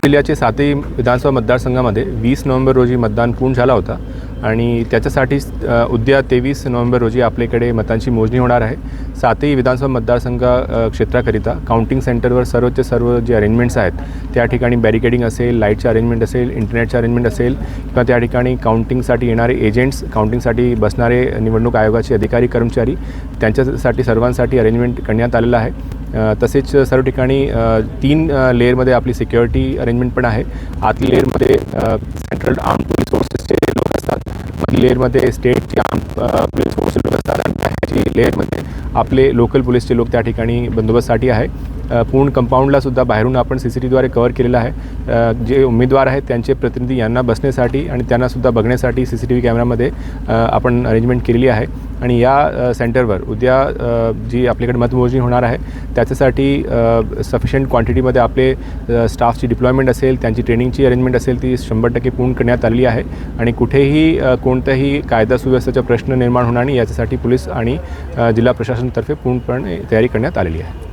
जिल्ह्याचे 7ही विधानसभा मतदारसंघामध्ये 20 नोव्हेंबर रोजी मतदान पूर्ण झाला होता आणि त्याच्यासाठी उद्या 23 नोव्हेंबर रोजी आपल्याकडे मतांची मोजणी होणार आहे। 7ही विधानसभा मतदारसंघ क्षेत्राकरिता काउंटिंग सेंटरवर सर्वचे सर्व जे अरेंजमेंट्स आहेत त्या ठिकाणी बॅरिकेडिंग असेल, लाईटचे अरेंजमेंट असेल, इंटरनेटचे अरेंजमेंट असेल किंवा त्या ठिकाणी काउंटिंगसाठी येणारे एजंट्स, काउंटिंगसाठी बसणारे निवडणूक आयोगाचे अधिकारी कर्मचारी त्यांच्यासाठी सर्वांसाठी अरेंजमेंट करण्यात आलेलं आहे। तसेच सर्व ठिकाणी 3 लेअरमध्ये आपली सिक्युरिटी अरेंजमेंट पण आहे। आतल्या लेअरमध्ये सेंट्रल आर्म पोलीस फोर्सेसचे लोक असतात, मधल्या लेअरमध्ये स्टेटचे आर्म पोलीस फोर्सचे लोक असतात आणि बाहेरच्या लेअरमध्ये आपले लोकल पोलीसचे लोक त्या ठिकाणी बंदोबस्तसाठी आहे। पूर्ण कंपाऊंडला सुद्धा बाहेरून आपण CCTVद्वारे कव्हर केलेलं आहे। जे उमेदवार आहेत त्यांचे प्रतिनिधी यांना बसण्यासाठी आणि त्यांनासुद्धा बघण्यासाठी CCTV कॅमेरामध्ये आपण अरेंजमेंट केलेली आहे। आणि या सेंटरवर उद्या जी आपल्याकडे मतमोजणी होणार आहे त्याच्यासाठी सफिशियंट क्वांटिटीमध्ये आपले स्टाफची डिप्लॉयमेंट असेल, त्यांची ट्रेनिंगची अरेंजमेंट असेल ती 100% पूर्ण करण्यात आलेली आहे आणि कुठेही कोणत्याही कायदा सुव्यवस्थेचा प्रश्न निर्माण होणार नाही याच्यासाठी पोलीस आणि जिल्हा प्रशासनातर्फे पूर्णपणे तयारी करण्यात आलेली आहे।